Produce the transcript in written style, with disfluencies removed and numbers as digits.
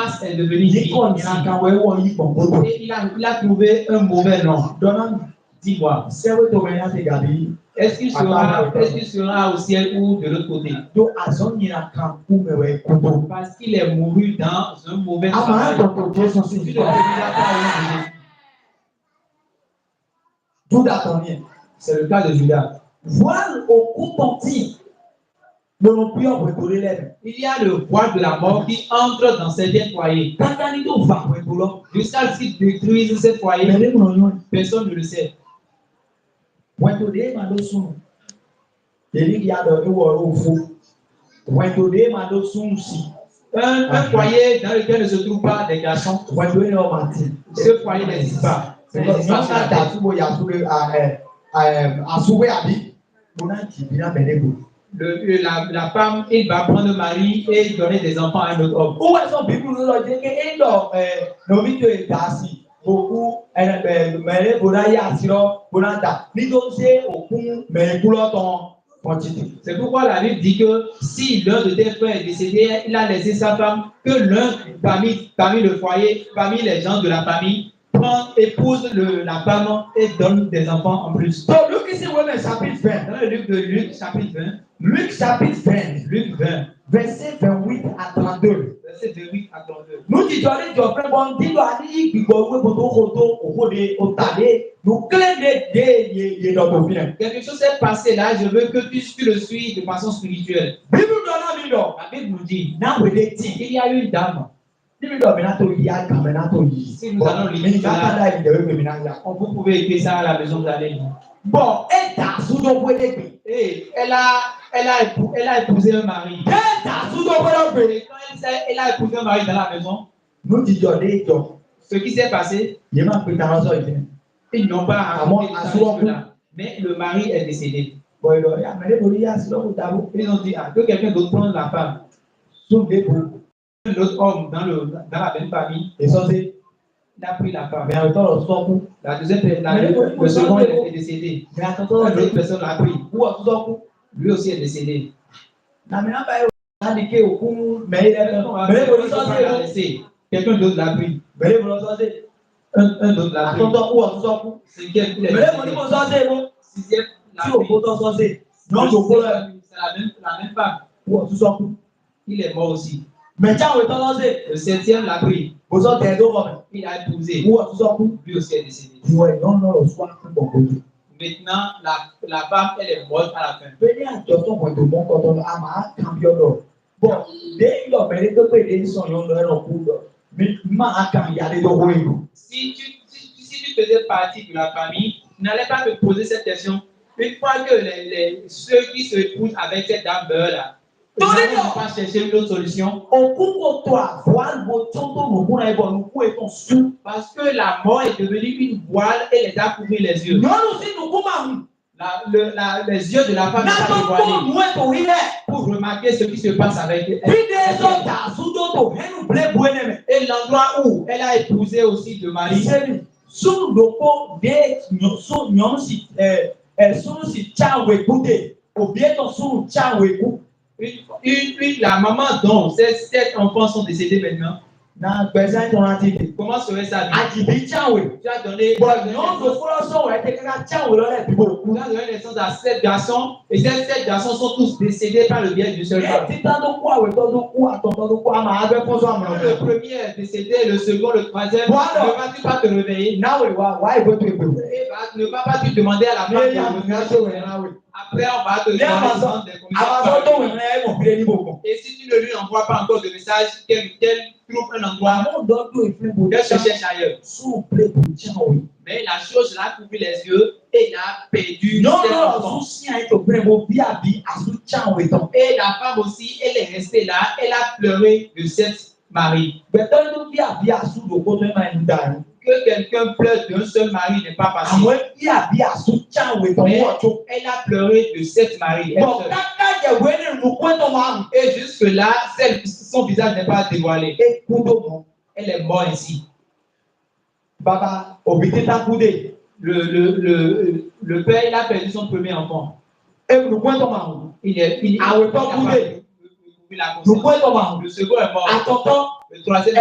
place est devenue difficile. Et il a trouvé un mauvais nom. Dis-moi, est-ce qu'il sera au ciel ou de l'autre côté? Parce qu'il est mouru dans un mauvais travail. C'est le cas de Judas. Il y a le voile de la mort qui entre dans certains foyers. Jusqu'à ce qu'il détruise ces foyers, personne ne le sait. Un foyer dans lequel ne se trouvent pas des garçons, ce foyer n'existe pas. La femme, il va prendre mari et donner des enfants à un autre homme. C'est pourquoi la Bible dit que si l'un de tes frères est décédé, il a laissé sa femme, que l'un parmi le foyer, parmi les gens de la famille, épouse la femme et donne des enfants en plus. Donc, Luc ici, on est chapitre 20. Dans le livre de Luc, chapitre 20. Luc, chapitre 20. Luc 20. Verset 28 à 32. Verset 28 à 32. Nous disons, quelque chose s'est passé là, je veux que tu le suis de façon spirituelle. La Bible nous dit, il y a une dame. Si nous allons lire ça, vous pouvez écrire ça à la maison d'aller. Bon, et elle a épousé un mari. Et quand elle a épousé un mari dans la maison, ce qui s'est passé, ils n'ont pas raconté là. Mais le mari est décédé. Ils ont dit que quelqu'un d'autre prenne la femme. L'autre homme dans la même famille, il a pris la femme. La deuxième, le second est décédé. L'autre personne l'a pris. Lui aussi est décédé. Quelqu'un d'autre l'a pris. Un d'autre l'a pris. Cinquième, il est décédé. Sixième, l'a pris. C'est la même femme. Il est mort aussi. Le septième l'a pris. Il a épousé. Lui aussi est décédé. Maintenant, la femme, elle est morte à la fin. Si tu faisais partie de la famille, tu n'allais pas te poser cette question. Une fois que ceux qui se épousent avec cette dame meurent là, ils n'ont pas cherché une autre solution. Parce que la mort est devenue une voile et les a couvert les yeux. Les yeux de la femme sont dévoilés pour remarquer ce qui se passe avec elle. Et l'endroit où elle a épousé aussi de mari. La maman dont ces 7 enfants sont décédés maintenant. Comment serait ça? Tu as donné naissance à 7 garçons et ces 7 garçons sont tous décédés par le biais d'une seule femme. Le premier est décédé, le second, le troisième. Ne vas-tu pas te réveiller? Ne vas-tu demander à la femme de revenir? Après, on va te demander des commissions. Et si tu ne lui envoies pas encore de message, qu'elle trouve un endroit, qu'elle se cherche ailleurs. Mais la chose l'a couvert les yeux et il a perdu. Et la femme aussi, elle est restée là, elle a pleuré de cette mari. Que quelqu'un pleure d'un seul mari n'est pas facile. Mais elle a pleuré de cette mari. Et jusque-là, son visage n'est pas dévoilé. Elle est morte ainsi. Le père, il a perdu son premier enfant. Il a le second est mort. Le troisième